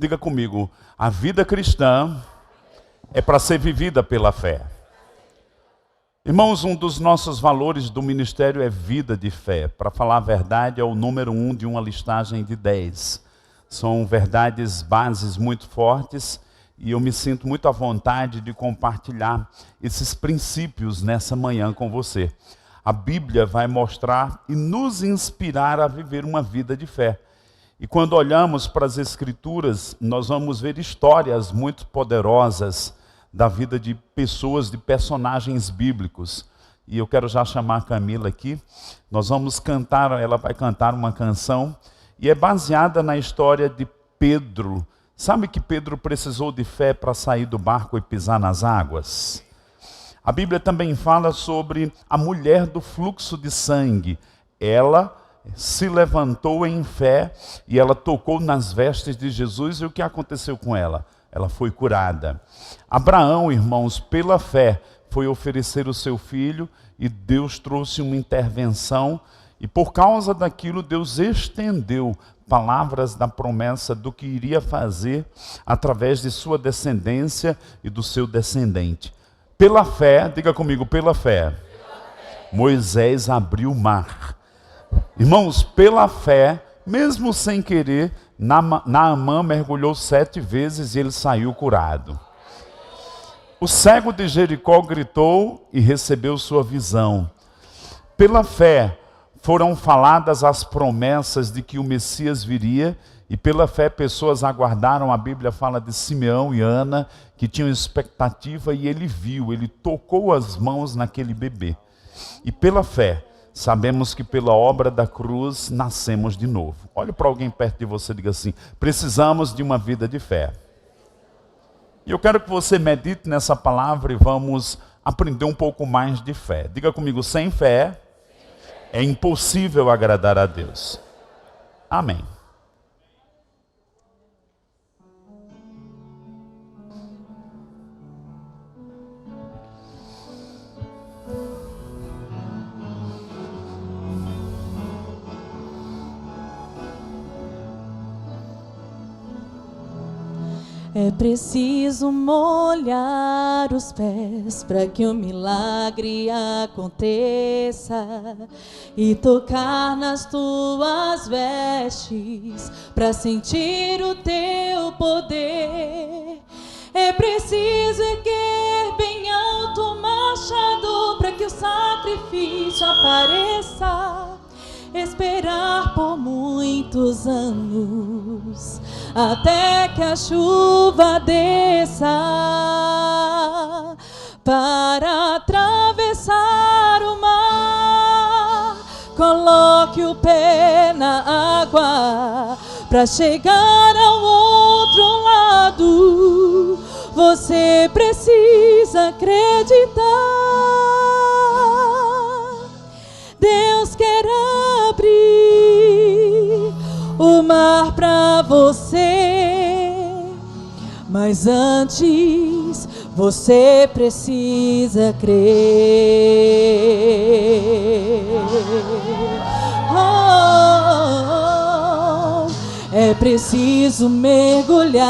Diga comigo, a vida cristã é para ser vivida pela fé. Irmãos, um dos nossos valores do ministério é vida de fé. Para falar a verdade, é o número 1 de uma listagem de 10. São verdades bases muito fortes e eu me sinto muito à vontade de compartilhar esses princípios nessa manhã com você. A Bíblia vai mostrar e nos inspirar a viver uma vida de fé. E quando olhamos para as Escrituras, nós vamos ver histórias muito poderosas da vida de pessoas, de personagens bíblicos. E eu quero já chamar a Camila aqui. Nós vamos cantar, ela vai cantar uma canção, e é baseada na história de Pedro. Sabe que Pedro precisou de fé para sair do barco e pisar nas águas? A Bíblia também fala sobre a mulher do fluxo de sangue. Ela se levantou em fé e ela tocou nas vestes de Jesus, e o que aconteceu com ela? Ela foi curada. Abraão, irmãos, pela fé, foi oferecer o seu filho e Deus trouxe uma intervenção, e por causa daquilo Deus estendeu palavras da promessa do que iria fazer através de sua descendência e do seu descendente. Pela fé, diga comigo, pela fé, Moisés abriu o mar. Irmãos, pela fé, mesmo sem querer, Naamã mergulhou 7 vezes e ele saiu curado. O cego de Jericó gritou e recebeu sua visão. Pela fé foram faladas as promessas de que o Messias viria, e pela fé pessoas aguardaram. A Bíblia fala de Simeão e Ana, que tinham expectativa, e ele viu, ele tocou as mãos naquele bebê. E pela fé, sabemos que pela obra da cruz nascemos de novo. Olhe para alguém perto de você e diga assim: precisamos de uma vida de fé. E eu quero que você medite nessa palavra e vamos aprender um pouco mais de fé. Diga comigo, sem fé é impossível agradar a Deus. Amém. É preciso molhar os pés para que o milagre aconteça e tocar nas tuas vestes para sentir o teu poder. É preciso erguer bem alto o machado para que o sacrifício apareça. Esperar por muitos anos até que a chuva desça para atravessar o mar. Coloque o pé na água para chegar ao outro lado. Você precisa acreditar. Deus quer abrir o mar para você, mas antes você precisa crer. É preciso mergulhar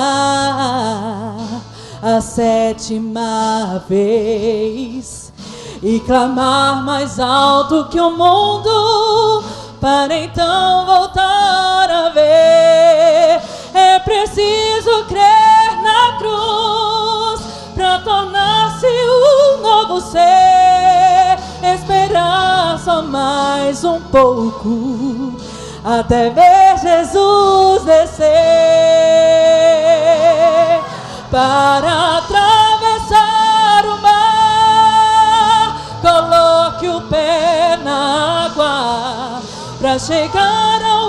a 7ª vez e clamar mais alto que o mundo, para então voltar a ver. É preciso crer na cruz para tornar-se um novo ser. Esperar só mais um pouco até ver Jesus descer para atravessar o mar. Coloque o pé na água para chegar ao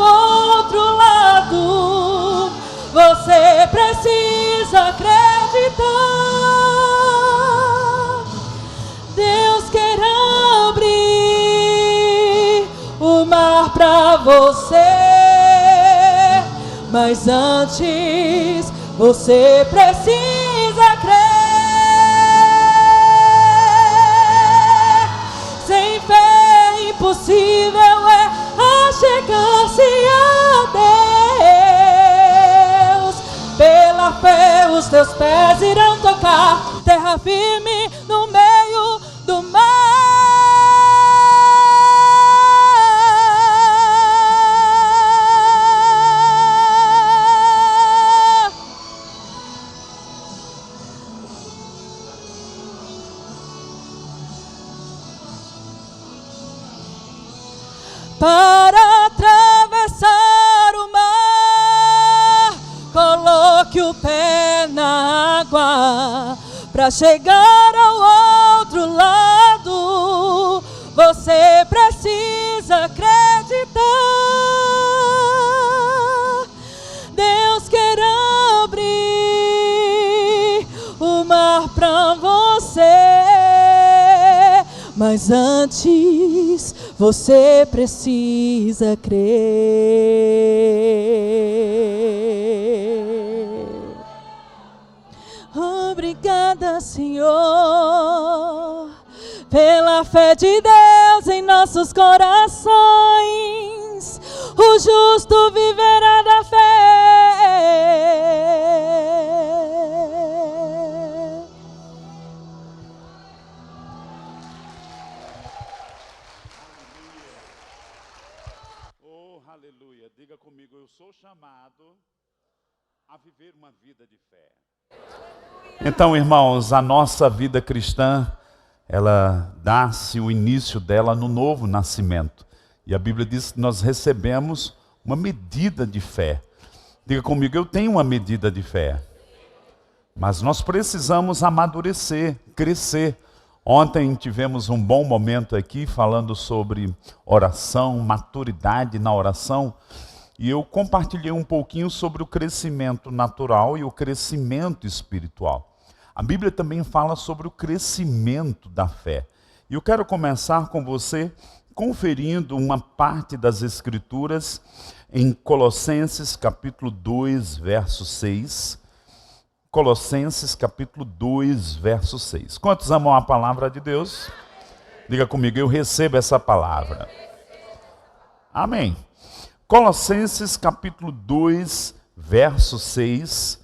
outro lado. Você precisa acreditar. Deus quer abrir o mar para você, mas antes você precisa crer. Sem fé impossível é achegar-se a Deus. os teus pés irão tocar terra firme no meio do mar. Para atravessar o mar, coloque o pé na água. Para chegar ao outro lado, você precisa acreditar. Deus quer abrir o mar para você, mas antes você precisa crer. Obrigada, Senhor, pela fé de Deus em nossos corações. O justo viverá da fé. Aleluia. Diga comigo, eu sou chamado a viver uma vida de fé. Então, irmãos, a nossa vida cristã, ela dá-se o início dela no novo nascimento. E a Bíblia diz que nós recebemos uma medida de fé. Diga comigo, eu tenho uma medida de fé. Mas nós precisamos amadurecer, crescer. Ontem tivemos um bom momento aqui falando sobre oração, maturidade na oração, e eu compartilhei um pouquinho sobre o crescimento natural e o crescimento espiritual. A Bíblia também fala sobre o crescimento da fé. E eu quero começar com você conferindo uma parte das Escrituras em Colossenses capítulo 2, verso 6. Colossenses capítulo 2, verso 6. Quantos amam a palavra de Deus? Diga comigo, eu recebo essa palavra. Amém. Colossenses capítulo 2, verso 6,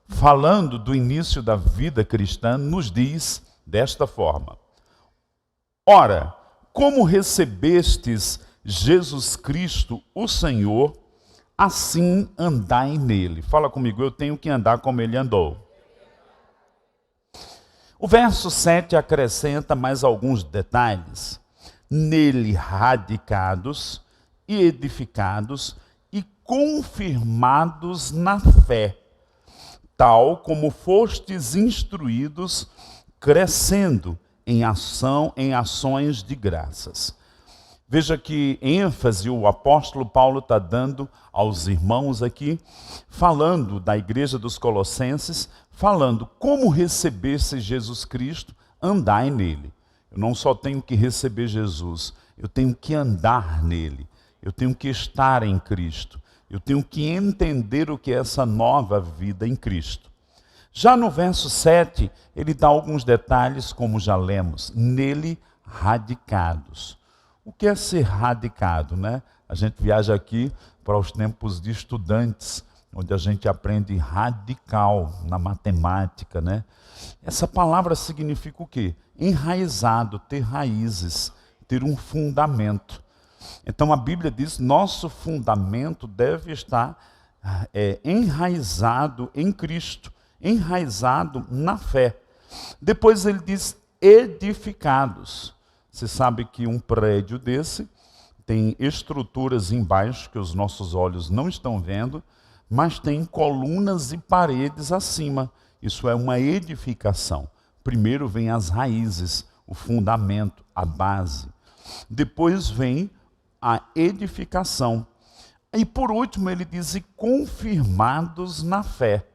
falando do início da vida cristã, nos diz desta forma: ora, como recebestes Jesus Cristo, o Senhor, assim andai nele. Fala comigo, eu tenho que andar como ele andou. O verso 7 acrescenta mais alguns detalhes. Nele radicados e edificados e confirmados na fé, tal como fostes instruídos, crescendo em ações de graças. Veja que ênfase o apóstolo Paulo está dando aos irmãos aqui, falando da igreja dos Colossenses, falando como recebesse Jesus Cristo, andai nele. Eu não só tenho que receber Jesus, eu tenho que andar nele, eu tenho que estar em Cristo, eu tenho que entender o que é essa nova vida em Cristo. Já no verso 7, ele dá alguns detalhes, como já lemos, nele radicados. O que é ser radicado, né? A gente viaja aqui para os tempos de estudantes, onde a gente aprende radical na matemática, né? Essa palavra significa o quê? Enraizado, ter raízes, ter um fundamento. Então a Bíblia diz, nosso fundamento deve estar enraizado em Cristo, enraizado na fé. Depois ele diz edificados. Você sabe que um prédio desse tem estruturas embaixo que os nossos olhos não estão vendo, mas tem colunas e paredes acima. Isso é uma edificação. Primeiro vem as raízes, o fundamento, a base. Depois vem a edificação. E por último ele diz, e confirmados na fé.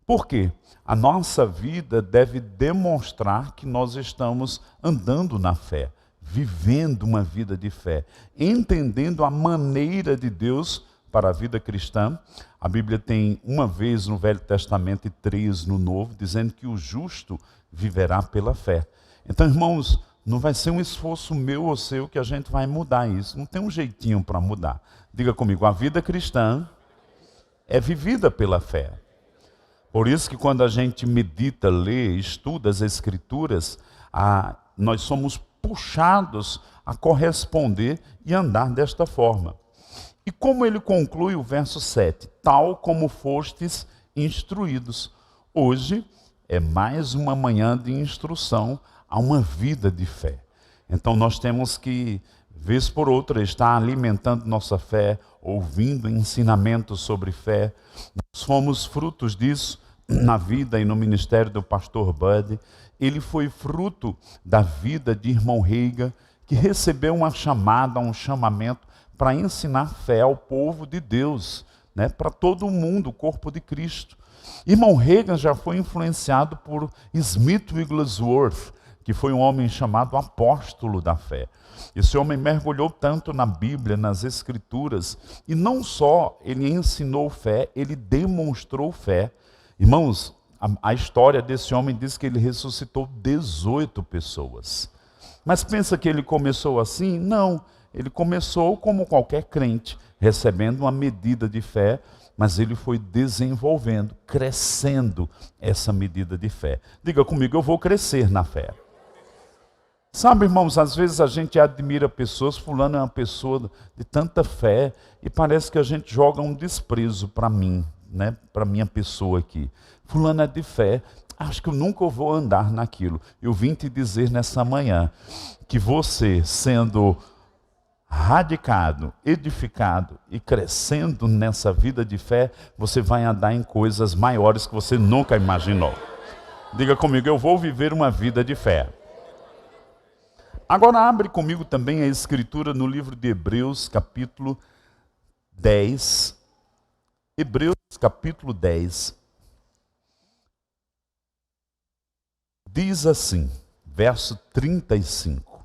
Por quê? A nossa vida deve demonstrar que nós estamos andando na fé, vivendo uma vida de fé, entendendo a maneira de Deus para a vida cristã. A Bíblia tem uma vez no Velho Testamento e 3 no Novo, dizendo que o justo viverá pela fé. Então, irmãos, não vai ser um esforço meu ou seu que a gente vai mudar isso. Não tem um jeitinho para mudar. Diga comigo, a vida cristã é vivida pela fé. Por isso que quando a gente medita, lê, estuda as Escrituras, nós somos puxados a corresponder e andar desta forma. E como ele conclui o verso 7, tal como fostes instruídos. Hoje é mais uma manhã de instrução a uma vida de fé. Então nós temos que, vez por outra, estar alimentando nossa fé, ouvindo ensinamentos sobre fé. Nós fomos frutos disso na vida e no ministério do pastor Bud. Ele foi fruto da vida de irmão Reiga, que recebeu uma chamada, um chamamento para ensinar fé ao povo de Deus, né? Para todo o mundo, o corpo de Cristo. Irmão Reagan já foi influenciado por Smith Wigglesworth, que foi um homem chamado apóstolo da fé. Esse homem mergulhou tanto na Bíblia, nas Escrituras, e não só ele ensinou fé, ele demonstrou fé. Irmãos, a história desse homem diz que ele ressuscitou 18 pessoas. Mas pensa que ele começou assim? Não, ele começou como qualquer crente, recebendo uma medida de fé, mas ele foi desenvolvendo, crescendo essa medida de fé. Diga comigo, eu vou crescer na fé. Sabe, irmãos, às vezes a gente admira pessoas, fulano é uma pessoa de tanta fé, e parece que a gente joga um desprezo para mim, né? Para minha pessoa aqui. Fulano é de fé, acho que eu nunca vou andar naquilo. Eu vim te dizer nessa manhã que você, sendo radicado, edificado e crescendo nessa vida de fé, você vai andar em coisas maiores que você nunca imaginou. Diga comigo, eu vou viver uma vida de fé. Agora abre comigo também a escritura no livro de Hebreus, capítulo 10. Hebreus, capítulo 10. Diz assim, verso 35.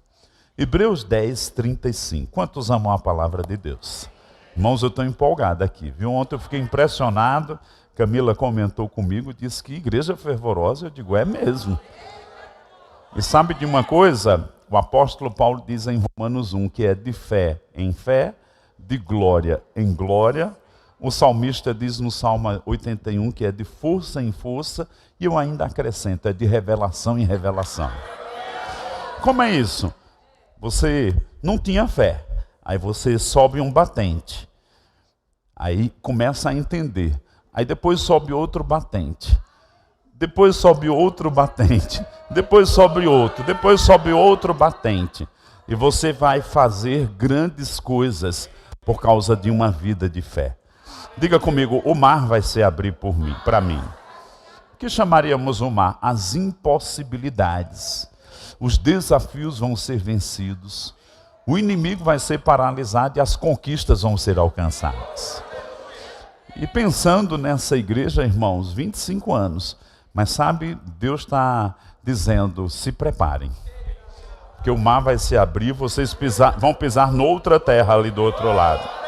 Hebreus 10, 35. Quantos amam a palavra de Deus? Irmãos, eu estou empolgado aqui, viu? Ontem eu fiquei impressionado. Camila comentou comigo, disse que igreja fervorosa. Eu digo, é mesmo. E sabe de uma coisa? O apóstolo Paulo diz em Romanos 1 que é de fé em fé, de glória em glória. O salmista diz no Salmo 81 que é de força em força, e eu ainda acrescento, é de revelação em revelação. Como é isso? Você não tinha fé, aí você sobe um batente, aí começa a entender, aí depois sobe outro batente, depois sobe outro batente, depois sobe outro batente, e você vai fazer grandes coisas por causa de uma vida de fé. Diga comigo, o mar vai se abrir para mim. O que chamaríamos o mar? As impossibilidades. Os desafios vão ser vencidos, o inimigo vai ser paralisado e as conquistas vão ser alcançadas. E pensando nessa igreja, irmãos, 25 anos, mas sabe, Deus está dizendo, se preparem, porque o mar vai se abrir, vocês vão pisar noutra terra ali do outro lado.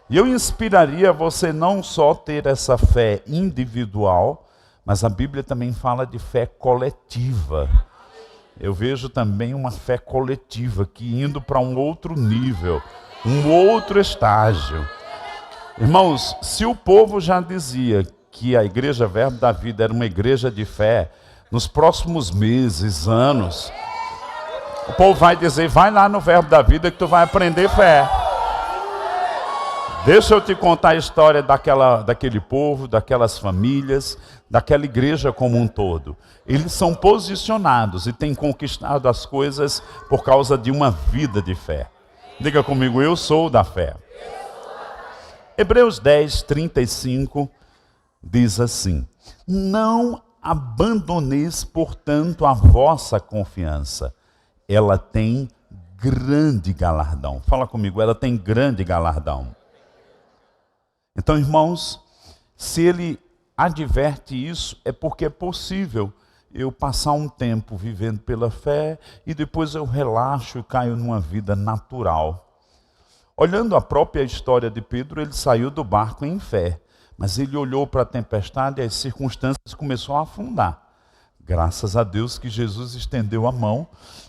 E eu inspiraria você não só ter essa fé individual, mas a Bíblia também fala de fé coletiva. Eu vejo também uma fé coletiva que indo para um outro nível, um outro estágio. Irmãos, se o povo já dizia que a Igreja Verbo da Vida era uma igreja de fé, nos próximos meses, anos, o povo vai dizer, vai lá no Verbo da Vida que tu vai aprender fé. Deixa eu te contar a história daquele povo, daquelas famílias, daquela igreja como um todo. Eles são posicionados e têm conquistado as coisas por causa de uma vida de fé. Diga comigo, eu sou da fé. Hebreus 10, 35 diz assim, não abandoneis, portanto, a vossa confiança. Ela tem grande galardão. Fala comigo, ela tem grande galardão. Então, irmãos, se ele adverte isso, é porque é possível eu passar um tempo vivendo pela fé e depois eu relaxo e caio numa vida natural. Olhando a própria história de Pedro, ele saiu do barco em fé, mas ele olhou para a tempestade e as circunstâncias começaram a afundar. Graças a Deus que Jesus estendeu a mão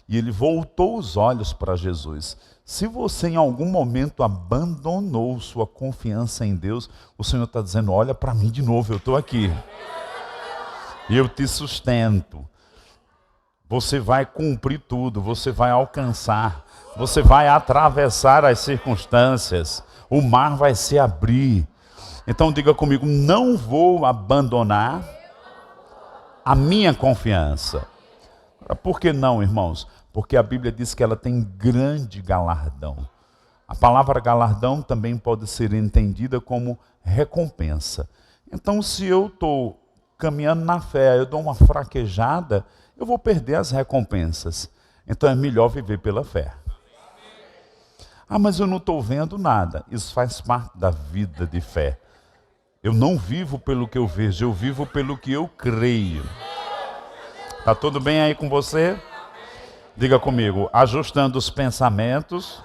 e ele voltou os olhos para Jesus. Se você em algum momento abandonou sua confiança em Deus, o Senhor está dizendo, olha para mim de novo, eu estou aqui. E eu te sustento. Você vai cumprir tudo, você vai alcançar, você vai atravessar as circunstâncias, o mar vai se abrir. Então diga comigo, não vou abandonar a minha confiança. Por que não, irmãos? Porque a Bíblia diz que ela tem grande galardão. A palavra galardão também pode ser entendida como recompensa. Então, se eu estou caminhando na fé, eu dou uma fraquejada, eu vou perder as recompensas. Então é melhor viver pela fé. Ah, mas eu não estou vendo nada. Isso faz parte da vida de fé. Eu não vivo pelo que eu vejo, eu vivo pelo que eu creio. Está tudo bem aí com você? Diga comigo, ajustando os pensamentos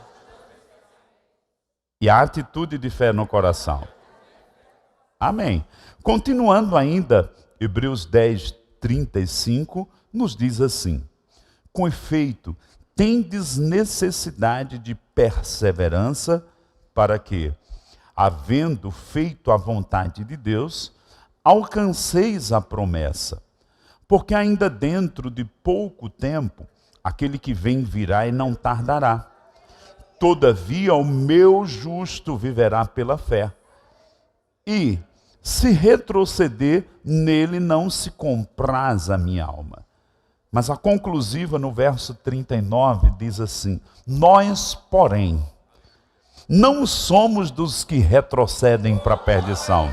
e a atitude de fé no coração. Amém. Continuando ainda, Hebreus 10, 35, nos diz assim, com efeito, tendes necessidade de perseverança para que, havendo feito a vontade de Deus, alcanceis a promessa. Porque ainda dentro de pouco tempo, aquele que vem virá e não tardará. Todavia, o meu justo viverá pela fé. E, se retroceder, nele não se compraz a minha alma. Mas a conclusiva no verso 39 diz assim, nós, porém, não somos dos que retrocedem para a perdição.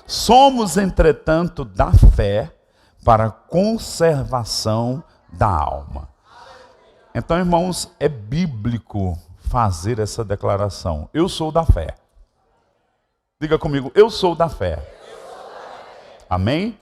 Somos, entretanto, da fé para a conservação da alma. Então, irmãos, é bíblico fazer essa declaração. Eu sou da fé. Diga comigo, eu sou da fé. Amém?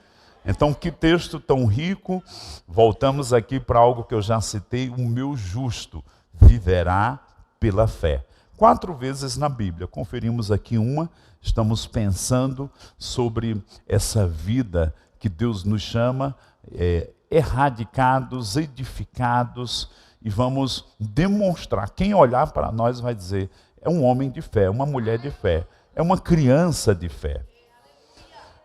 Então, que texto tão rico. Voltamos aqui para algo que eu já citei. O meu justo viverá pela fé. 4 vezes na Bíblia. Conferimos aqui uma. Estamos pensando sobre essa vida que Deus nos chama, erradicados, edificados. E vamos demonstrar. Quem olhar para nós vai dizer, é um homem de fé, uma mulher de fé. É uma criança de fé.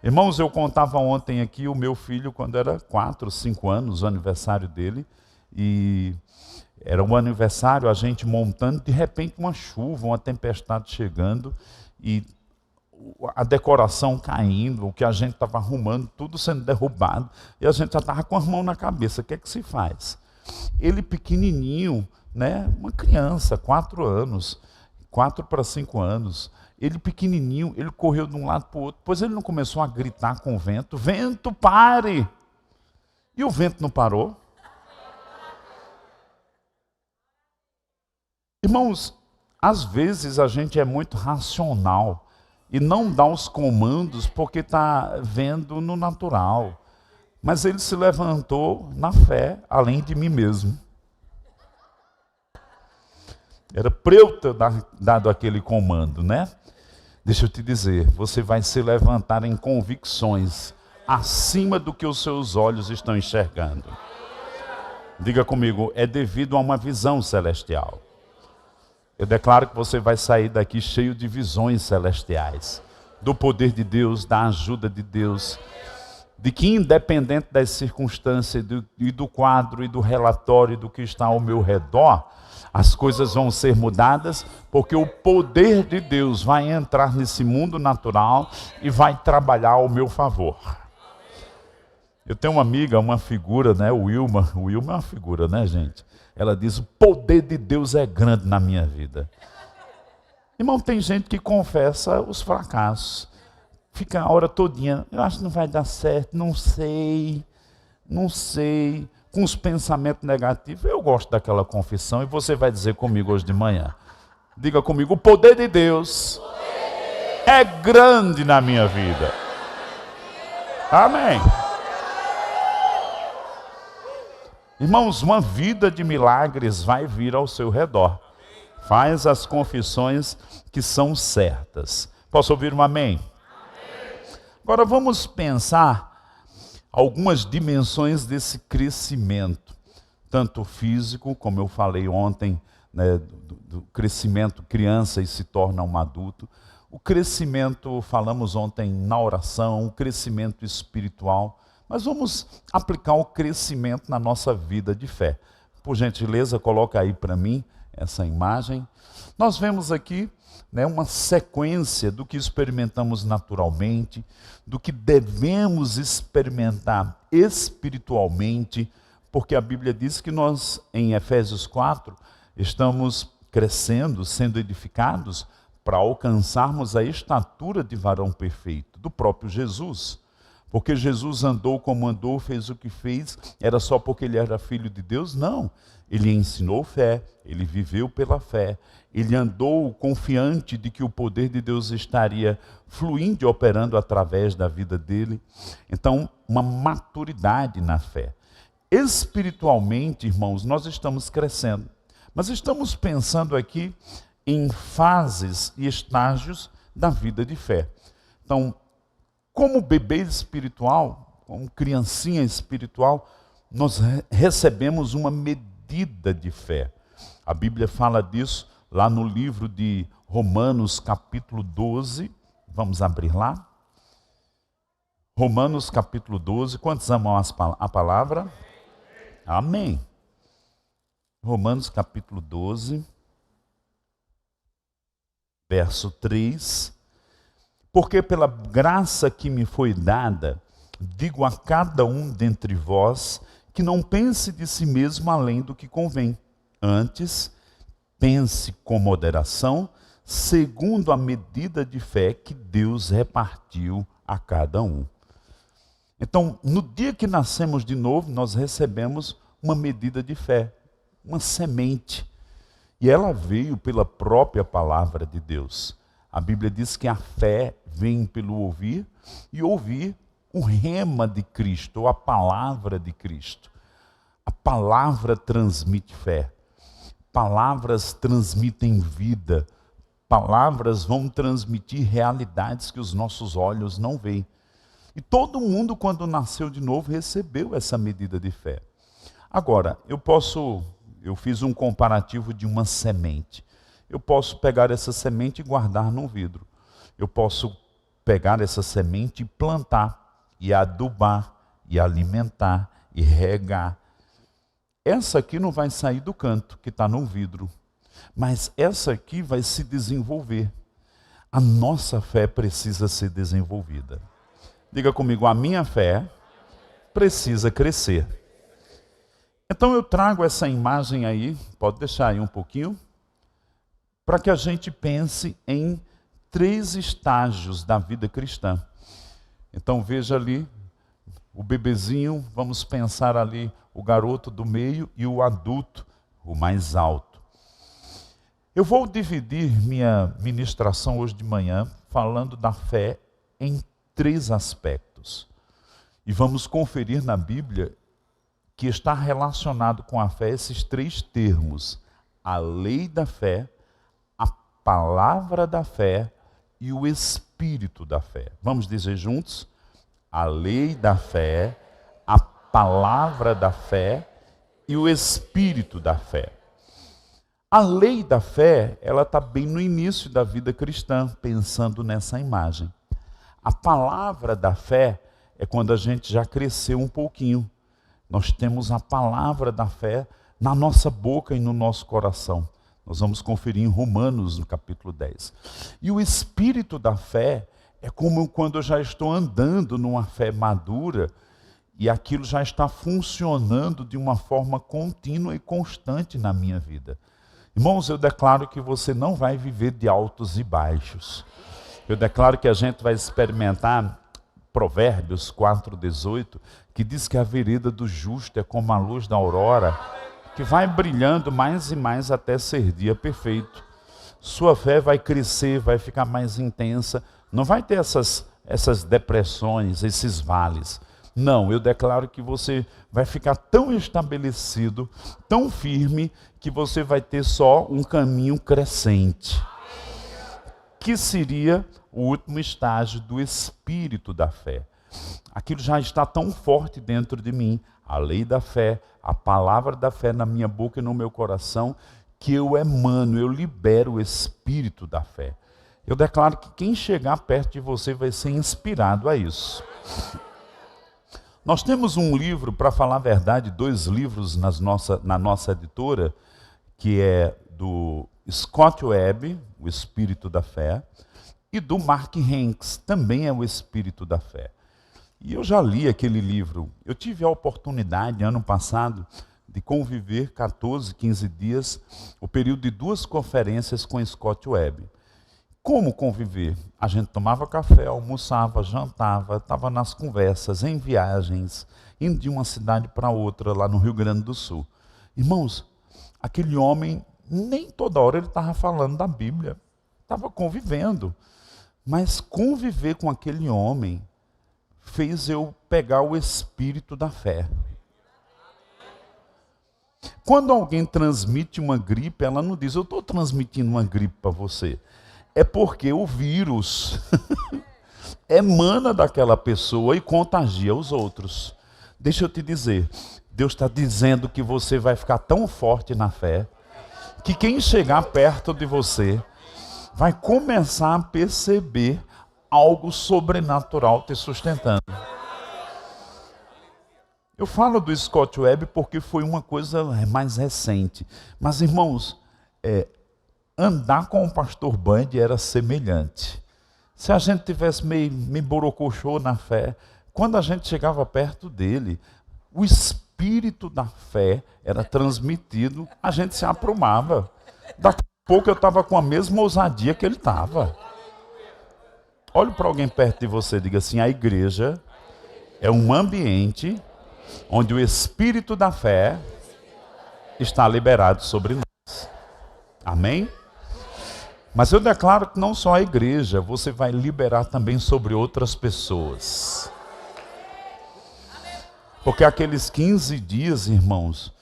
Irmãos, eu contava ontem aqui o meu filho quando era 4, 5 anos, o aniversário dele. E era um aniversário, a gente montando, de repente uma chuva, uma tempestade chegando. E a decoração caindo, o que a gente estava arrumando, tudo sendo derrubado. E a gente já estava com as mãos na cabeça, o que é que se faz? Ele pequenininho, né? Uma criança, 4 anos, 4 para 5 anos. Ele pequenininho, ele correu de um lado para o outro. Depois ele não começou a gritar com o vento. Vento, pare! E o vento não parou. Irmãos, às vezes a gente é muito racional e não dá os comandos porque está vendo no natural. Mas ele se levantou na fé, além de mim mesmo. Era para eu ter dado aquele comando, né? Deixa eu te dizer, você vai se levantar em convicções acima do que os seus olhos estão enxergando. Diga comigo, é devido a uma visão celestial. Eu declaro que você vai sair daqui cheio de visões celestiais, do poder de Deus, da ajuda de Deus, de que independente das circunstâncias e do quadro e do relatório do que está ao meu redor, as coisas vão ser mudadas, porque o poder de Deus vai entrar nesse mundo natural e vai trabalhar ao meu favor. Eu tenho uma amiga, uma figura, né, o Wilma. O Wilma é uma figura, né, gente? Ela diz, o poder de Deus é grande na minha vida. Irmão, tem gente que confessa os fracassos. Fica a hora todinha, eu acho que não vai dar certo, não sei, com os pensamentos negativos. Eu gosto daquela confissão e você vai dizer comigo hoje de manhã. Diga comigo, o poder de Deus é grande na minha vida. Amém. Irmãos, uma vida de milagres vai vir ao seu redor. Faz as confissões que são certas. Posso ouvir um amém? Agora vamos pensar algumas dimensões desse crescimento, tanto físico, como eu falei ontem, né, do crescimento criança e se torna um adulto, o crescimento, falamos ontem na oração, o crescimento espiritual, mas vamos aplicar o crescimento na nossa vida de fé. Por gentileza, coloca aí para mim essa imagem. Nós vemos aqui, né, uma sequência do que experimentamos naturalmente, do que devemos experimentar espiritualmente, porque a Bíblia diz que nós, em Efésios 4, estamos crescendo, sendo edificados para alcançarmos a estatura de varão perfeito, do próprio Jesus. Porque Jesus andou como andou, fez o que fez, era só porque ele era filho de Deus? Não. Ele ensinou fé, ele viveu pela fé, ele andou confiante de que o poder de Deus estaria fluindo e operando através da vida dele. Então, uma maturidade na fé. Espiritualmente, irmãos, nós estamos crescendo, mas estamos pensando aqui em fases e estágios da vida de fé. Então, como bebê espiritual, como criancinha espiritual, nós recebemos uma medida de fé. A Bíblia fala disso lá no livro de Romanos, capítulo 12. Vamos abrir lá. Romanos, capítulo 12. Quantos amam a palavra? Amém. Romanos, capítulo 12, verso 3. Porque pela graça que me foi dada, digo a cada um dentre vós, que não pense de si mesmo além do que convém. Antes, pense com moderação, segundo a medida de fé que Deus repartiu a cada um. Então, no dia que nascemos de novo, nós recebemos uma medida de fé, uma semente. E ela veio pela própria palavra de Deus. A Bíblia diz que a fé vem pelo ouvir, e ouvir o rema de Cristo, ou a palavra de Cristo. A palavra transmite fé. Palavras transmitem vida. Palavras vão transmitir realidades que os nossos olhos não veem. E todo mundo, quando nasceu de novo, recebeu essa medida de fé. Agora, eu fiz um comparativo de uma semente. Eu posso pegar essa semente e guardar num vidro. Eu posso pegar essa semente e plantar, e adubar, e alimentar, e regar. Essa aqui não vai sair do canto, que está no vidro. Mas essa aqui vai se desenvolver. A nossa fé precisa ser desenvolvida. Diga comigo, a minha fé precisa crescer. Então eu trago essa imagem aí, pode deixar aí um pouquinho, para que a gente pense em 3 estágios da vida cristã. Então veja ali o bebezinho, vamos pensar ali o garoto do meio e o adulto, o mais alto. Eu vou dividir minha ministração hoje de manhã falando da fé em 3 aspectos. E vamos conferir na Bíblia que está relacionado com a fé esses 3 termos: a lei da fé, a palavra da fé e o espírito da fé. Vamos dizer juntos? A lei da fé, a palavra da fé e o espírito da fé. A lei da fé, ela está bem no início da vida cristã, pensando nessa imagem. A palavra da fé é quando a gente já cresceu um pouquinho. Nós temos a palavra da fé na nossa boca e no nosso coração. Nós vamos conferir em Romanos, no capítulo 10. E o espírito da fé é como quando eu já estou andando numa fé madura e aquilo já está funcionando de uma forma contínua e constante na minha vida. Irmãos, eu declaro que você não vai viver de altos e baixos. Eu declaro que a gente vai experimentar Provérbios 4,18, que diz que a vereda do justo é como a luz da aurora, que vai brilhando mais e mais até ser dia perfeito. Sua fé vai crescer, vai ficar mais intensa, não vai ter essas depressões, esses vales. Não, eu declaro que você vai ficar tão estabelecido, tão firme, que você vai ter só um caminho crescente, que seria o último estágio do espírito da fé. Aquilo já está tão forte dentro de mim, a lei da fé, a palavra da fé na minha boca e no meu coração, que eu emano, eu libero o espírito da fé. Eu declaro que quem chegar perto de você vai ser inspirado a isso. Nós temos um livro, para falar a verdade, 2 livros na nossa editora, que é do Scott Webb, O Espírito da Fé, e do Mark Hanks, também é O Espírito da Fé. E eu já li aquele livro. Eu tive a oportunidade, ano passado, de conviver 14, 15 dias, o período de 2 conferências com Scott Webb. Como conviver? A gente tomava café, almoçava, jantava, estava nas conversas, em viagens, indo de uma cidade para outra, lá no Rio Grande do Sul. Irmãos, aquele homem, nem toda hora ele estava falando da Bíblia, estava convivendo. Mas conviver com aquele homem fez eu pegar o espírito da fé. Quando alguém transmite uma gripe, ela não diz, eu estou transmitindo uma gripe para você. É porque o vírus emana daquela pessoa e contagia os outros. Deixa eu te dizer, Deus está dizendo que você vai ficar tão forte na fé, que quem chegar perto de você vai começar a perceber algo sobrenatural te sustentando. Eu falo do Scott Webb porque foi uma coisa mais recente. Mas, irmãos, andar com o pastor Band era semelhante. Se a gente tivesse meio borocochô na fé, quando a gente chegava perto dele, o espírito da fé era transmitido, a gente se aprumava. Daqui a pouco eu estava com a mesma ousadia que ele estava. Olhe para alguém perto de você e diga assim, a igreja é um ambiente onde o espírito da fé está liberado sobre nós. Amém? Mas eu declaro que não só a igreja, você vai liberar também sobre outras pessoas. Porque aqueles 15 dias, irmãos,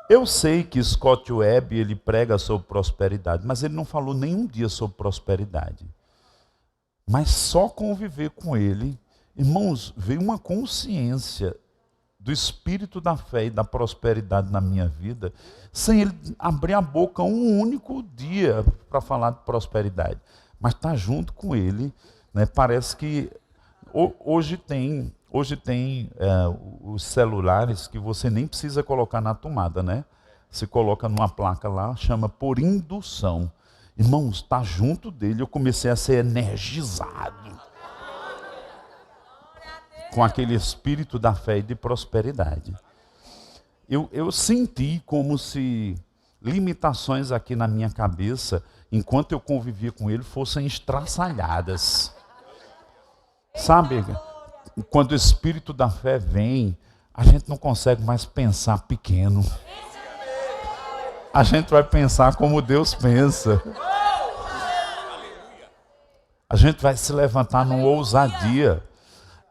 eu sei que Scott Webb, ele prega sobre prosperidade, mas ele não falou nenhum dia sobre prosperidade. Mas só conviver com ele, irmãos, veio uma consciência do espírito da fé e da prosperidade na minha vida, sem ele abrir a boca um único dia para falar de prosperidade. Mas estar junto com ele, né, parece que hoje tem os celulares que você nem precisa colocar na tomada, né? Você coloca numa placa lá, chama por indução. Irmãos, está junto dele, eu comecei a ser energizado com aquele espírito da fé e de prosperidade. Eu senti como se limitações aqui na minha cabeça, enquanto eu convivia com ele, fossem estraçalhadas. Sabe, quando o espírito da fé vem, a gente não consegue mais pensar pequeno. A gente vai pensar como Deus pensa. A gente vai se levantar numa ousadia.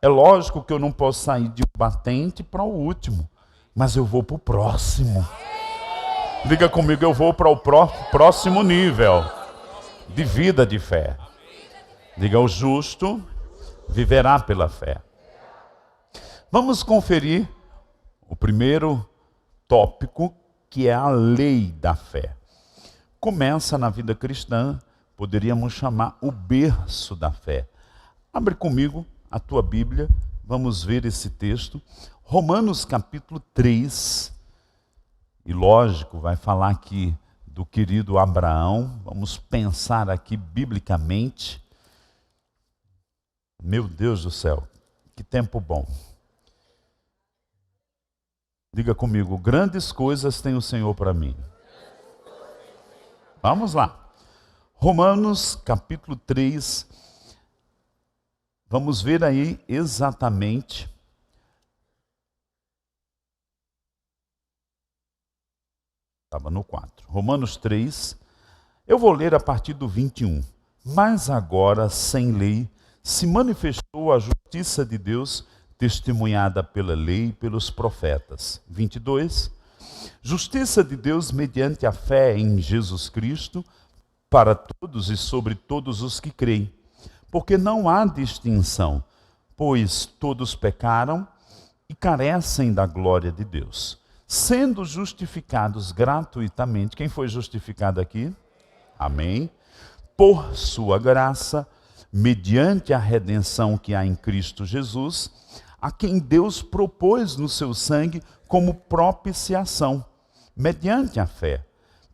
É lógico que eu não posso sair de um batente para o último, mas eu vou para o próximo. Diga comigo, eu vou para o próximo nível de vida de fé. Diga, o justo viverá pela fé. Vamos conferir o primeiro tópico, que é a lei da fé. Começa na vida cristã, poderíamos chamar o berço da fé. Abre comigo a tua Bíblia, vamos ver esse texto. Romanos capítulo 3, e lógico, vai falar aqui do querido Abraão. Vamos pensar aqui biblicamente. Meu Deus do céu, que tempo bom. Diga comigo, grandes coisas tem o Senhor para mim. Vamos lá. Romanos capítulo 3. Vamos ver aí exatamente. Estava no 4. Romanos 3. Eu vou ler a partir do 21. Mas agora, sem lei, se manifestou a justiça de Deus, testemunhada pela lei e pelos profetas. 22. Justiça de Deus mediante a fé em Jesus Cristo, para todos e sobre todos os que creem. Porque não há distinção, pois todos pecaram e carecem da glória de Deus, sendo justificados gratuitamente. Quem foi justificado aqui? Amém. Por sua graça, mediante a redenção que há em Cristo Jesus, a quem Deus propôs no seu sangue como propiciação, mediante a fé,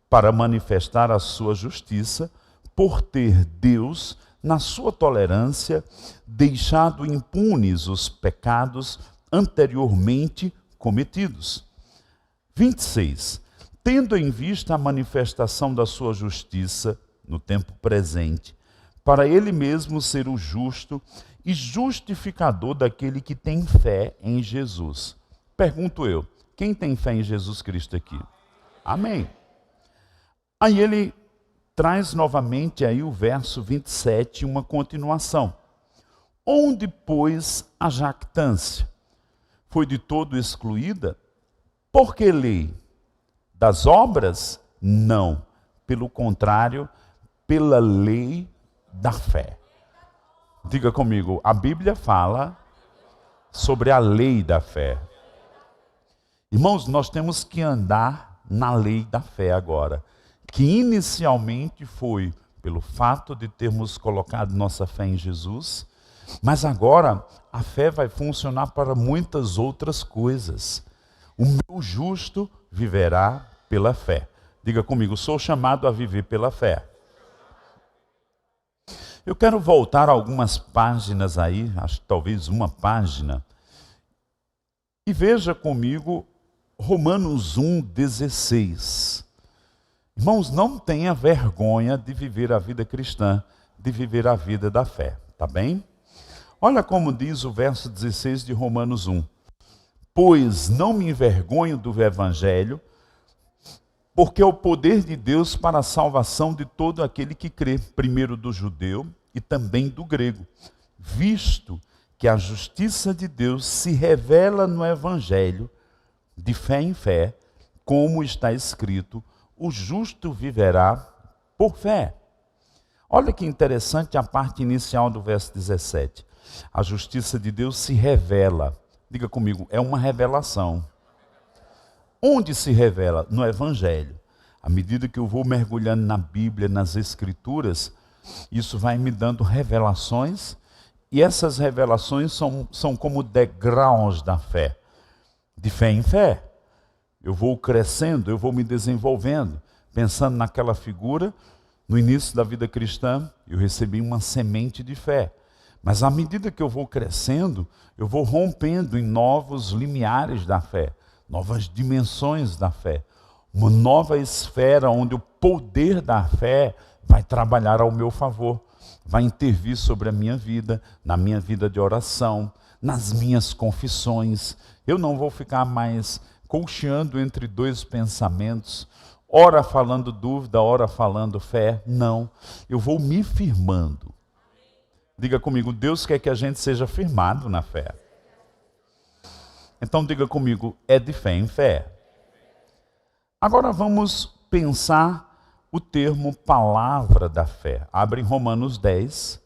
para manifestar a sua justiça, por ter Deus, na sua tolerância, deixado impunes os pecados anteriormente cometidos. 26. Tendo em vista a manifestação da sua justiça no tempo presente, para ele mesmo ser o justo e justificador daquele que tem fé em Jesus. Pergunto eu, quem tem fé em Jesus Cristo aqui? Amém. Aí ele traz novamente aí o verso 27, uma continuação. Onde, pois, a jactância foi de todo excluída? Por que lei? Das obras? Não. Pelo contrário, pela lei da fé. Diga comigo, a Bíblia fala sobre a lei da fé. Irmãos, nós temos que andar na lei da fé agora, que inicialmente foi pelo fato de termos colocado nossa fé em Jesus, mas agora a fé vai funcionar para muitas outras coisas. O meu justo viverá pela fé. Diga comigo, sou chamado a viver pela fé. Eu quero voltar algumas páginas aí, acho que talvez uma página, e veja comigo Romanos 1,16. Irmãos, não tenha vergonha de viver a vida cristã, de viver a vida da fé, tá bem? Olha como diz o verso 16 de Romanos 1. Pois não me envergonho do evangelho, porque é o poder de Deus para a salvação de todo aquele que crê, primeiro do judeu e também do grego, visto que a justiça de Deus se revela no evangelho, de fé em fé, como está escrito, o justo viverá por fé. Olha que interessante a parte inicial do verso 17. A justiça de Deus se revela. Diga comigo, é uma revelação. Onde se revela? No Evangelho. À medida que eu vou mergulhando na Bíblia, nas Escrituras, isso vai me dando revelações, e essas revelações são como degraus da fé, de fé em fé. Eu vou crescendo, eu vou me desenvolvendo, pensando naquela figura. No início da vida cristã, eu recebi uma semente de fé. Mas à medida que eu vou crescendo, eu vou rompendo em novos limiares da fé, novas dimensões da fé, uma nova esfera onde o poder da fé vai trabalhar ao meu favor, vai intervir sobre a minha vida, na minha vida de oração, nas minhas confissões. Eu não vou ficar mais colcheando entre dois pensamentos, ora falando dúvida, ora falando fé. Não, eu vou me firmando. Diga comigo, Deus quer que a gente seja firmado na fé. Então diga comigo, é de fé em fé. Agora vamos pensar o termo palavra da fé. Abre em Romanos 10.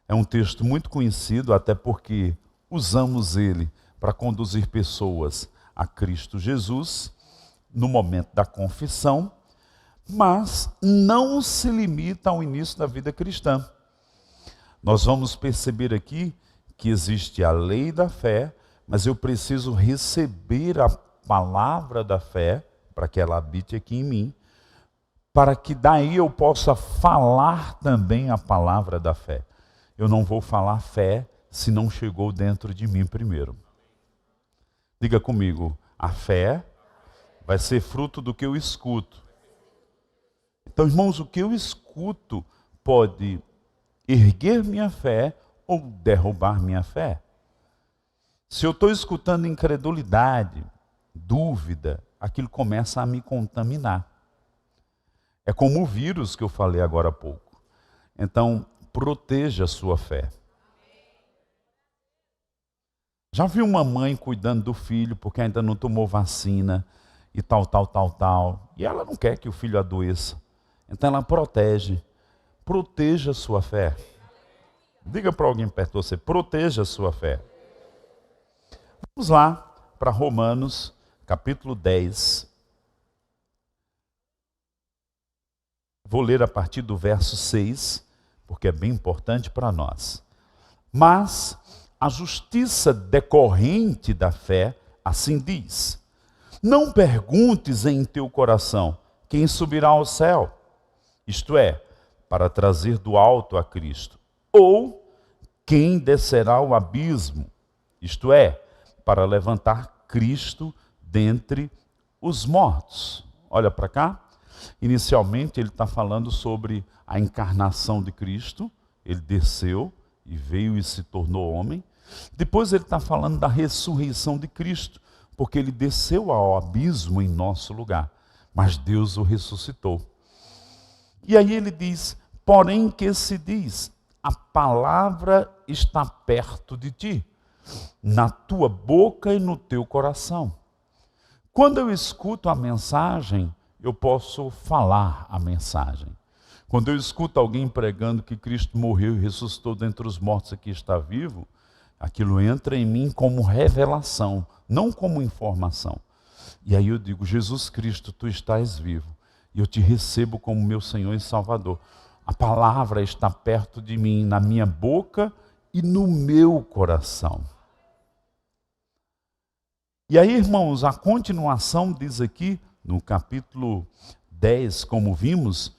É um texto muito conhecido, até porque usamos ele para conduzir pessoas a Cristo Jesus no momento da confissão, mas não se limita ao início da vida cristã. Nós vamos perceber aqui que existe a lei da fé, mas eu preciso receber a palavra da fé para que ela habite aqui em mim, para que daí eu possa falar também a palavra da fé. Eu não vou falar fé se não chegou dentro de mim primeiro. Diga comigo, a fé vai ser fruto do que eu escuto. Então, irmãos, o que eu escuto pode erguer minha fé ou derrubar minha fé. Se eu estou escutando incredulidade, dúvida, aquilo começa a me contaminar. É como o vírus que eu falei agora há pouco. Então, proteja a sua fé. Já viu uma mãe cuidando do filho porque ainda não tomou vacina e tal. E ela não quer que o filho adoeça. Então ela protege. Proteja a sua fé. Diga para alguém perto de você, proteja a sua fé. Vamos lá para Romanos, capítulo 10. Vou ler a partir do verso 6, porque é bem importante para nós. Mas a justiça decorrente da fé, assim diz: não perguntes em teu coração quem subirá ao céu, isto é, para trazer do alto a Cristo, ou quem descerá ao abismo, isto é, para levantar Cristo dentre os mortos. Olha para cá. Inicialmente ele está falando sobre a encarnação de Cristo. Ele desceu e veio e se tornou homem. Depois ele está falando da ressurreição de Cristo, porque ele desceu ao abismo em nosso lugar, mas Deus o ressuscitou. E aí ele diz, porém que se diz, a palavra está perto de ti, na tua boca e no teu coração. Quando eu escuto a mensagem, eu posso falar a mensagem. Quando eu escuto alguém pregando que Cristo morreu e ressuscitou dentre os mortos e que está vivo, aquilo entra em mim como revelação, não como informação. E aí eu digo, Jesus Cristo, tu estás vivo, e eu te recebo como meu Senhor e Salvador. A palavra está perto de mim, na minha boca e no meu coração. E aí, irmãos, a continuação diz aqui, no capítulo 10, como vimos,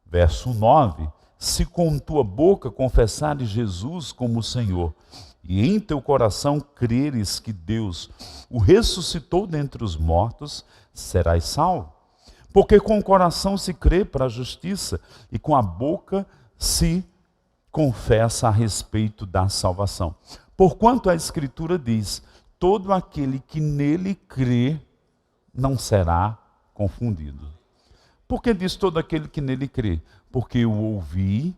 verso 9, se com tua boca confessares Jesus como Senhor, e em teu coração creres que Deus o ressuscitou dentre os mortos, serás salvo. Porque com o coração se crê para a justiça, e com a boca se confessa a respeito da salvação. Porquanto a Escritura diz, todo aquele que nele crê, não será confundido. Por que diz todo aquele que nele crê? Porque eu ouvi,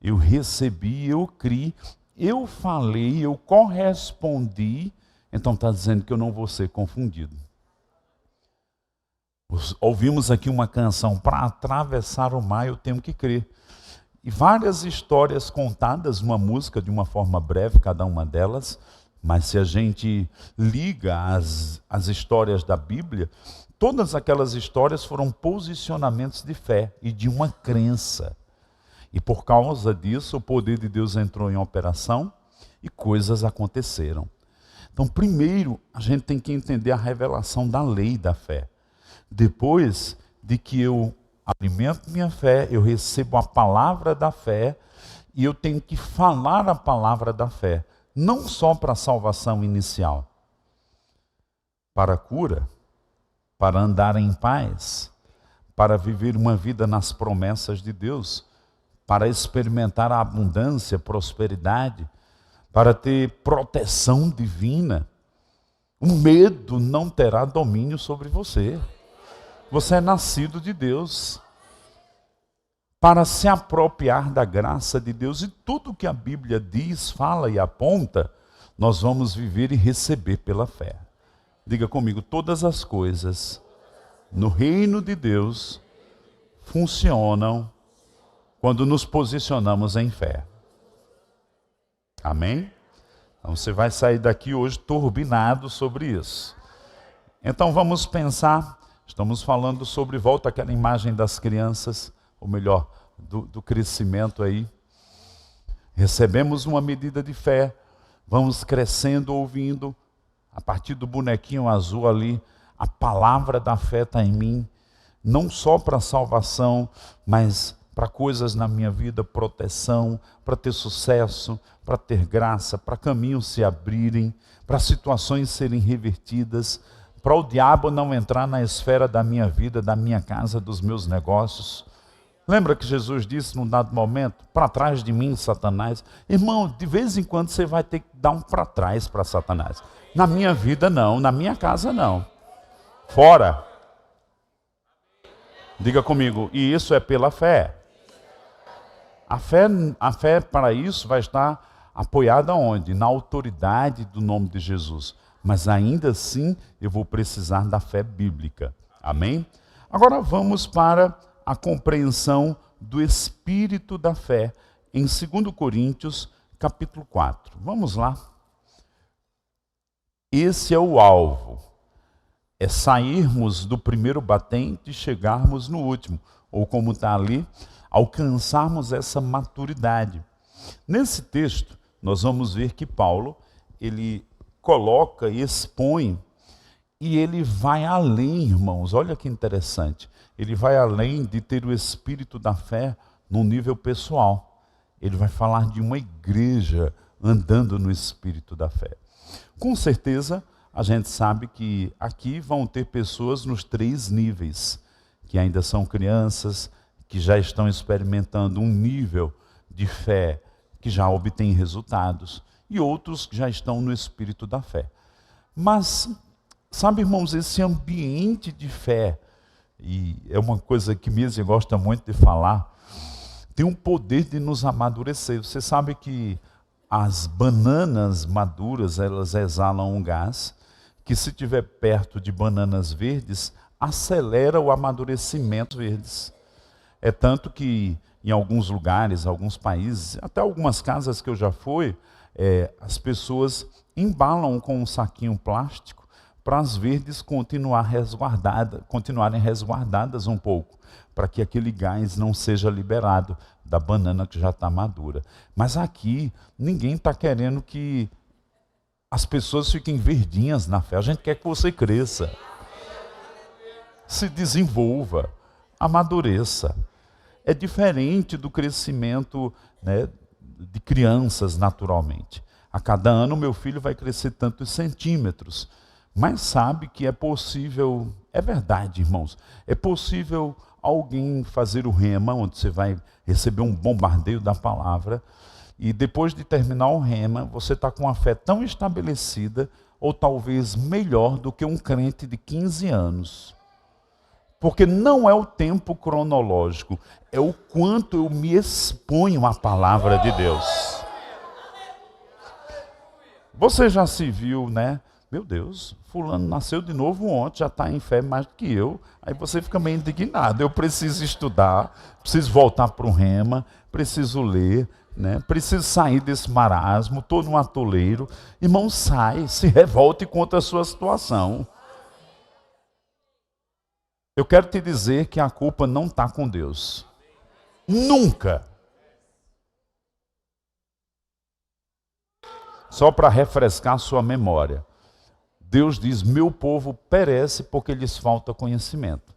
eu recebi, eu criei, eu falei, eu correspondi, então está dizendo que eu não vou ser confundido. Ouvimos aqui uma canção, para atravessar o mar eu tenho que crer. E várias histórias contadas numa música de uma forma breve, cada uma delas, mas se a gente liga as histórias da Bíblia, todas aquelas histórias foram posicionamentos de fé e de uma crença. E por causa disso, o poder de Deus entrou em operação e coisas aconteceram. Então, primeiro, a gente tem que entender a revelação da lei da fé. Depois de que eu alimento minha fé, eu recebo a palavra da fé e eu tenho que falar a palavra da fé. Não só para a salvação inicial, para a cura, para andar em paz, para viver uma vida nas promessas de Deus, para experimentar a abundância, prosperidade, para ter proteção divina. O medo não terá domínio sobre você. Você é nascido de Deus. Para se apropriar da graça de Deus, e tudo que a Bíblia diz, fala e aponta, nós vamos viver e receber pela fé. Diga comigo, todas as coisas no reino de Deus funcionam quando nos posicionamos em fé. Amém? Então você vai sair daqui hoje turbinado sobre isso. Então vamos pensar, estamos falando sobre, volta àquela imagem das crianças, ou melhor, do crescimento aí. Recebemos uma medida de fé, vamos crescendo, ouvindo, a partir do bonequinho azul ali, a palavra da fé está em mim, não só para salvação, mas para coisas na minha vida, proteção, para ter sucesso, para ter graça, para caminhos se abrirem, para situações serem revertidas, para o diabo não entrar na esfera da minha vida, da minha casa, dos meus negócios. Lembra que Jesus disse num dado momento, para trás de mim, Satanás? Irmão, de vez em quando você vai ter que dar um para trás para Satanás. Na minha vida não, na minha casa não. Fora. Diga comigo, e isso é pela fé. A fé para isso vai estar apoiada onde? Na autoridade do nome de Jesus. Mas ainda assim eu vou precisar da fé bíblica. Amém? Agora vamos para a compreensão do espírito da fé em 2 Coríntios, capítulo 4. Vamos lá. Esse é o alvo. É sairmos do primeiro batente e chegarmos no último. Ou como está ali, alcançarmos essa maturidade. Nesse texto, nós vamos ver que Paulo, ele coloca e expõe, e ele vai além, irmãos. Olha que interessante. Ele vai além de ter o espírito da fé no nível pessoal. Ele vai falar de uma igreja andando no espírito da fé. Com certeza, a gente sabe que aqui vão ter pessoas nos 3 níveis, que ainda são crianças, que já estão experimentando um nível de fé que já obtém resultados, e outros que já estão no espírito da fé. Mas, sabe, irmãos, esse ambiente de fé, e é uma coisa que Mísia gosta muito de falar, tem um poder de nos amadurecer. Você sabe que as bananas maduras, elas exalam um gás, que se estiver perto de bananas verdes, acelera o amadurecimento verdes. É tanto que em alguns lugares, alguns países, até algumas casas que eu já fui, as pessoas embalam com um saquinho plástico para as verdes continuarem resguardadas um pouco, para que aquele gás não seja liberado da banana que já está madura. Mas aqui, ninguém está querendo que as pessoas fiquem verdinhas na fé. A gente quer que você cresça, se desenvolva, amadureça. É diferente do crescimento, né, de crianças naturalmente. A cada ano meu filho vai crescer tantos centímetros, mas sabe que é possível, é verdade, irmãos, é possível alguém fazer o rema, onde você vai receber um bombardeio da palavra, e depois de terminar o rema, você está com uma fé tão estabelecida, ou talvez melhor do que um crente de 15 anos. Porque não é o tempo cronológico, é o quanto eu me exponho à palavra de Deus. Você já se viu, né? Meu Deus, fulano nasceu de novo ontem, já está em fé mais do que eu. Aí você fica meio indignado. Eu preciso estudar, preciso voltar para o rema, preciso ler, né? Preciso sair desse marasmo, estou num atoleiro. Irmão, sai, se revolte contra a sua situação. Eu quero te dizer que a culpa não está com Deus. Nunca. Só para refrescar a sua memória. Deus diz, meu povo perece porque lhes falta conhecimento.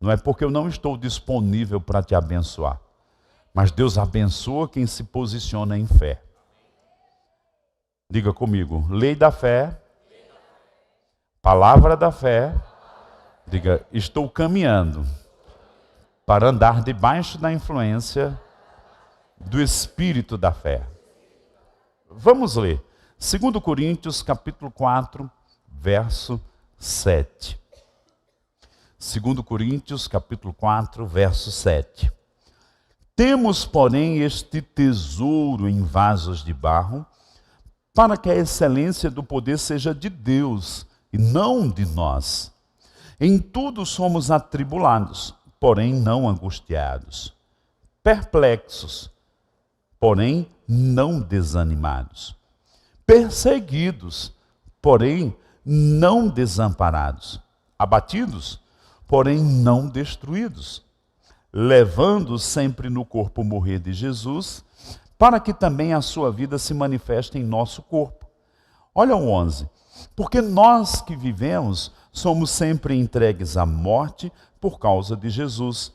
Não é porque eu não estou disponível para te abençoar. Mas Deus abençoa quem se posiciona em fé. Diga comigo, lei da fé, palavra da fé. Diga, estou caminhando para andar debaixo da influência do Espírito da fé. Vamos ler. 2 Coríntios, capítulo 4, verso 7. 2 Coríntios, capítulo 4, verso 7. Temos, porém, este tesouro em vasos de barro, para que a excelência do poder seja de Deus e não de nós. Em tudo somos atribulados, porém não angustiados, perplexos, porém não desanimados, perseguidos, porém não desamparados, abatidos, porém não destruídos, levando sempre no corpo o morrer de Jesus, para que também a sua vida se manifeste em nosso corpo. Olha o 11. Porque nós que vivemos somos sempre entregues à morte por causa de Jesus,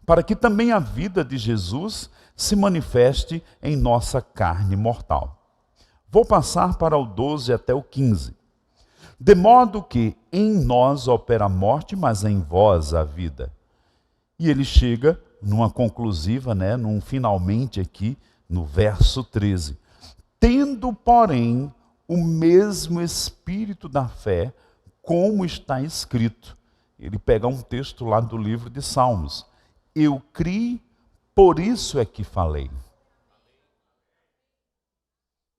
para que também a vida de Jesus se manifeste em nossa carne mortal. Vou passar para o 12 até o 15. De modo que em nós opera a morte, mas em vós a vida. E ele chega numa conclusiva, num finalmente aqui, no verso 13. Tendo, porém, o mesmo espírito da fé, como está escrito. Ele pega um texto lá do livro de Salmos. Eu criei, por isso é que falei.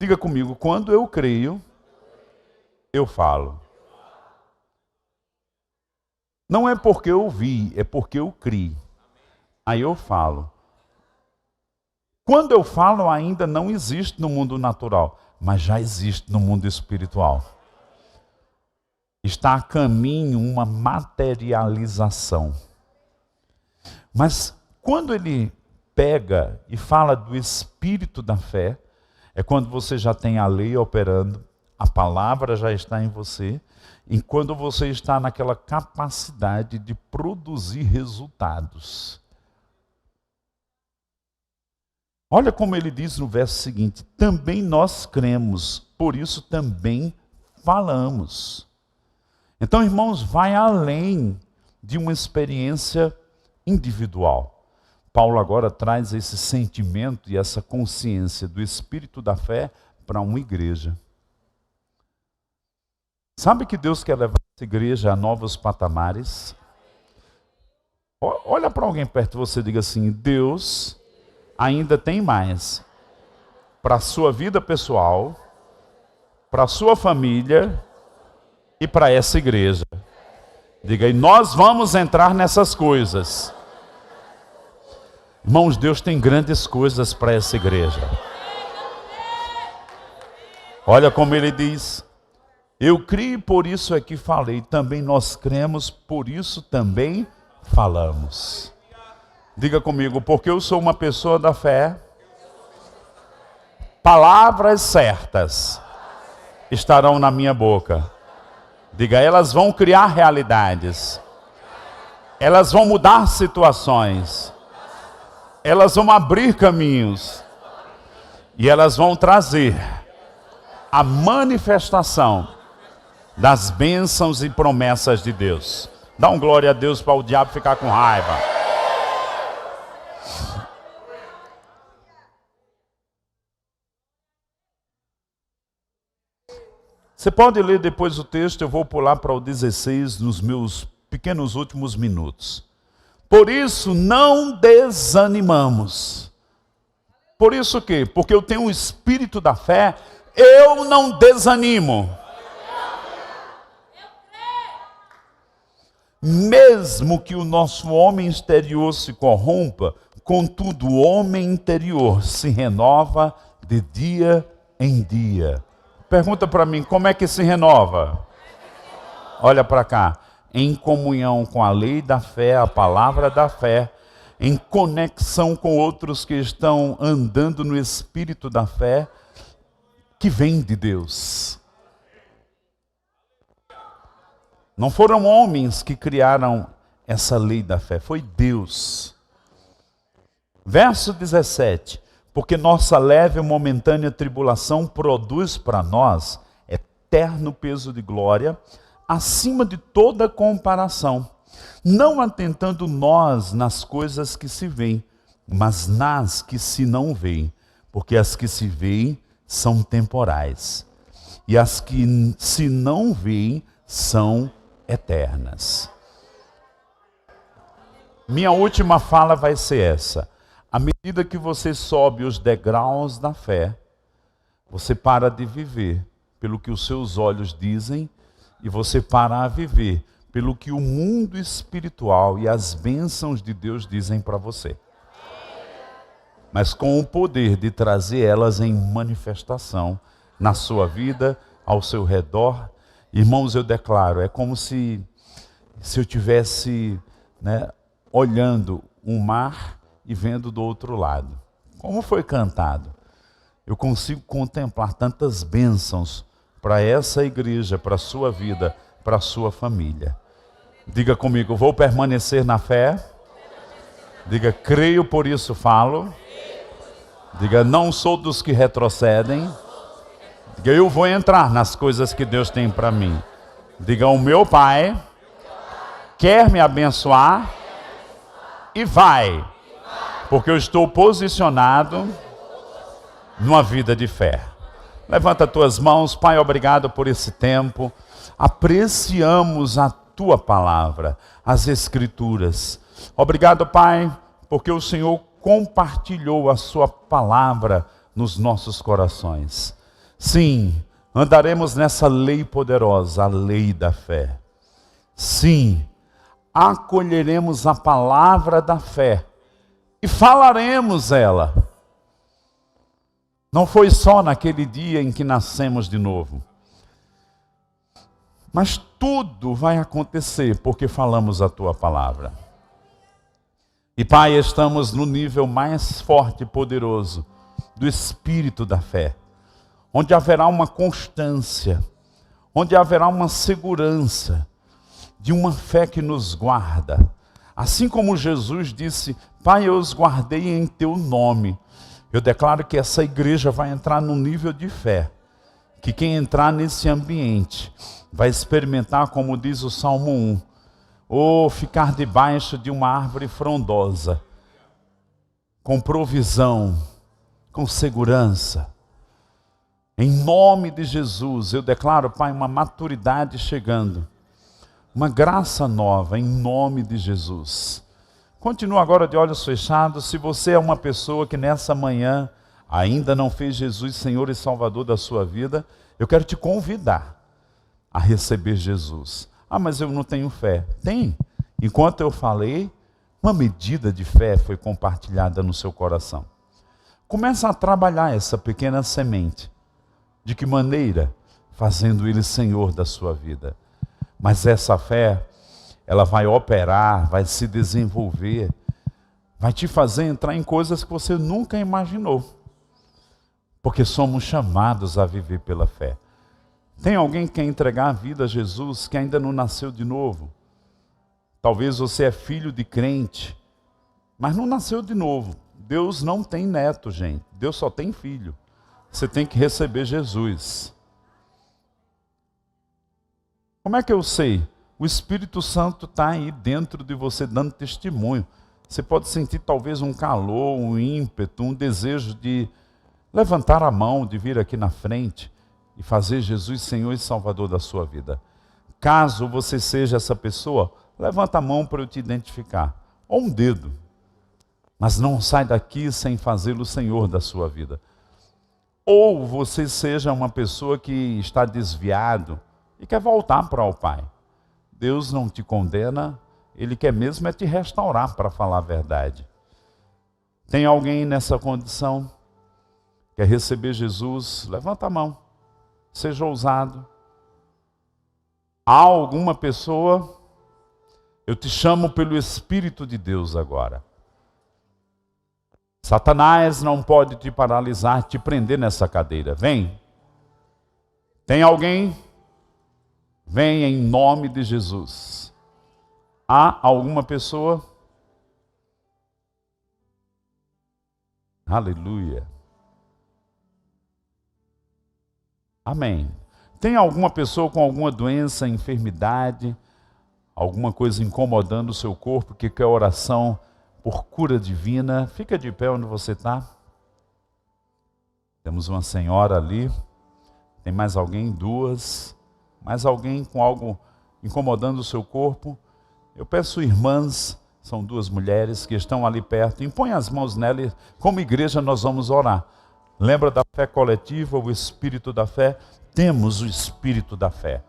Diga comigo, quando eu creio, eu falo. Não é porque eu vi, é porque eu criei. Aí eu falo. Quando eu falo, ainda não existe no mundo natural, mas já existe no mundo espiritual. Está a caminho uma materialização. Mas quando ele pega e fala do espírito da fé, é quando você já tem a lei operando, a palavra já está em você, e quando você está naquela capacidade de produzir resultados. Olha como ele diz no verso seguinte: também nós cremos, por isso também falamos. Então, irmãos, vai além de uma experiência individual. Paulo agora traz esse sentimento e essa consciência do espírito da fé para uma igreja. Sabe que Deus quer levar essa igreja a novos patamares? Olha para alguém perto de você e diga assim: Deus ainda tem mais para a sua vida pessoal, para a sua família e para essa igreja. Diga, e nós vamos entrar nessas coisas. Irmãos, Deus tem grandes coisas para essa igreja. Olha como ele diz: eu criei, por isso é que falei. Também nós cremos, por isso também falamos. Diga comigo: porque eu sou uma pessoa da fé, palavras certas estarão na minha boca. Diga, elas vão criar realidades. Elas vão mudar situações. Elas vão abrir caminhos. E elas vão trazer a manifestação das bênçãos e promessas de Deus. Dá um glória a Deus para o diabo ficar com raiva. Você pode ler depois o texto, eu vou pular para o 16 nos meus pequenos últimos minutos. Por isso não desanimamos. Por isso o quê? Porque eu tenho o espírito da fé, eu não desanimo. Mesmo que o nosso homem exterior se corrompa, contudo o homem interior se renova de dia em dia. Pergunta para mim, como é que se renova? Olha para cá. Em comunhão com a lei da fé, a palavra da fé, em conexão com outros que estão andando no espírito da fé, que vem de Deus. Não foram homens que criaram essa lei da fé, foi Deus. Verso 17. Porque nossa leve e momentânea tribulação produz para nós eterno peso de glória, acima de toda comparação, não atentando nós nas coisas que se veem, mas nas que se não veem, porque as que se veem são temporais, e as que se não veem são eternas. Minha última fala vai ser essa. À medida que você sobe os degraus da fé, você para de viver pelo que os seus olhos dizem e você para a viver pelo que o mundo espiritual e as bênçãos de Deus dizem para você. Mas com o poder de trazer elas em manifestação na sua vida, ao seu redor. Irmãos, eu declaro, é como se eu tivesse, olhando um mar e vendo do outro lado. Como foi cantado, eu consigo contemplar tantas bênçãos para essa igreja, para a sua vida, para a sua família. Diga comigo, vou permanecer na fé. Diga, creio, por isso falo. Diga, não sou dos que retrocedem. Diga, eu vou entrar nas coisas que Deus tem para mim. Diga, o meu Pai quer me abençoar e vai. Porque eu estou posicionado numa vida de fé. Levanta as tuas mãos. Pai, obrigado por esse tempo. Apreciamos a tua palavra, as escrituras. Obrigado, Pai, porque o Senhor compartilhou a sua palavra nos nossos corações. Sim, andaremos nessa lei poderosa, a lei da fé. Sim, acolheremos a palavra da fé e falaremos ela. Não foi só naquele dia em que nascemos de novo. Mas tudo vai acontecer porque falamos a tua palavra. E Pai, estamos no nível mais forte e poderoso do espírito da fé, onde haverá uma constância, onde haverá uma segurança de uma fé que nos guarda. Assim como Jesus disse: Pai, eu os guardei em teu nome. Eu declaro que essa igreja vai entrar num nível de fé, que quem entrar nesse ambiente vai experimentar, como diz o Salmo 1, ou ficar debaixo de uma árvore frondosa, com provisão, com segurança. Em nome de Jesus, eu declaro, Pai, uma maturidade chegando, uma graça nova, em nome de Jesus. Continua agora de olhos fechados. Se você é uma pessoa que nessa manhã ainda não fez Jesus Senhor e Salvador da sua vida, eu quero te convidar a receber Jesus. Ah, mas eu não tenho fé. Tem. Enquanto eu falei, uma medida de fé foi compartilhada no seu coração. Começa a trabalhar essa pequena semente. De que maneira? Fazendo Ele Senhor da sua vida. Mas essa fé, ela vai operar, vai se desenvolver, vai te fazer entrar em coisas que você nunca imaginou. Porque somos chamados a viver pela fé. Tem alguém que quer entregar a vida a Jesus, que ainda não nasceu de novo? Talvez você é filho de crente, mas não nasceu de novo. Deus não tem neto, gente. Deus só tem filho. Você tem que receber Jesus. Como é que eu sei? O Espírito Santo está aí dentro de você dando testemunho. Você pode sentir talvez um calor, um ímpeto, um desejo de levantar a mão, de vir aqui na frente e fazer Jesus Senhor e Salvador da sua vida. Caso você seja essa pessoa, levanta a mão para eu te identificar. Ou um dedo. Mas não sai daqui sem fazê-lo Senhor da sua vida. Ou você seja uma pessoa que está desviado e quer voltar para o Pai. Deus não te condena, Ele quer mesmo é te restaurar, para falar a verdade. Tem alguém nessa condição? Quer receber Jesus? Levanta a mão. Seja ousado. Há alguma pessoa? Eu te chamo pelo Espírito de Deus agora. Satanás não pode te paralisar, te prender nessa cadeira. Vem. Tem alguém? Vem em nome de Jesus. Há alguma pessoa? Aleluia. Amém. Tem alguma pessoa com alguma doença, enfermidade, alguma coisa incomodando o seu corpo, que quer oração por cura divina? Fica de pé onde você está. Temos uma senhora ali. Tem mais alguém? Duas. Mais alguém com algo incomodando o seu corpo? Eu peço, irmãs, são duas mulheres que estão ali perto, impõe as mãos nela e, como igreja, nós vamos orar. Lembra da fé coletiva, o espírito da fé? Temos o espírito da fé.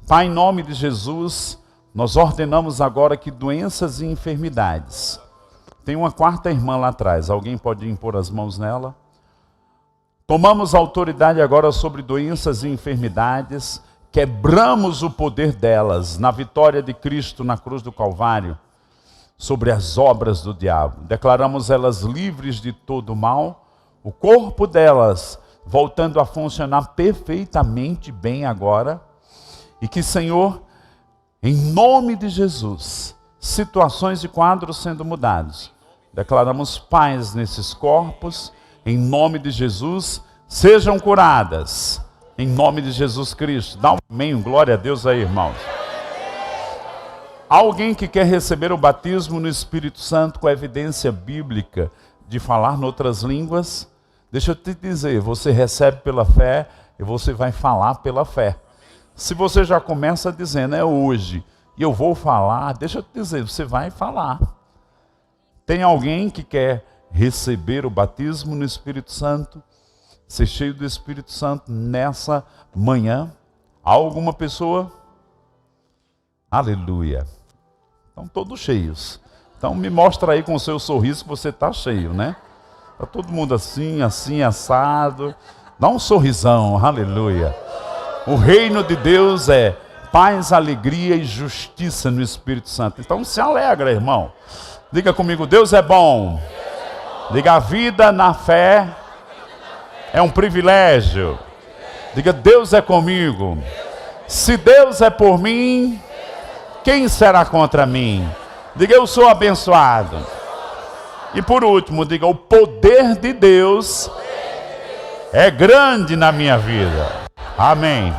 Pai, em nome de Jesus, nós ordenamos agora que doenças e enfermidades. Tem uma quarta irmã lá atrás, alguém pode impor as mãos nela? Tomamos autoridade agora sobre doenças e enfermidades, quebramos o poder delas na vitória de Cristo na cruz do Calvário, sobre as obras do diabo. Declaramos elas livres de todo mal, o corpo delas voltando a funcionar perfeitamente bem agora, e que, Senhor, em nome de Jesus, situações e quadros sendo mudados. Declaramos paz nesses corpos, em nome de Jesus, sejam curadas. Em nome de Jesus Cristo. Dá um amém, glória a Deus aí, irmãos. Alguém que quer receber o batismo no Espírito Santo com a evidência bíblica de falar noutras línguas? Deixa eu te dizer, você recebe pela fé e você vai falar pela fé. Se você já começa dizendo, é hoje, e eu vou falar, deixa eu te dizer, você vai falar. Tem alguém que quer receber o batismo no Espírito Santo? Ser cheio do Espírito Santo nessa manhã? Há alguma pessoa? Aleluia. Estão todos cheios. Então me mostra aí com o seu sorriso que você está cheio, né? Está todo mundo assim, assim, assado. Dá um sorrisão, aleluia. O reino de Deus é paz, alegria e justiça no Espírito Santo. Então se alegra, irmão. Diga comigo, Deus é bom. Diga, a vida na fé é um privilégio. Diga, Deus é comigo. Se Deus é por mim, quem será contra mim? Diga, eu sou abençoado. E por último, diga, o poder de Deus é grande na minha vida. Amém.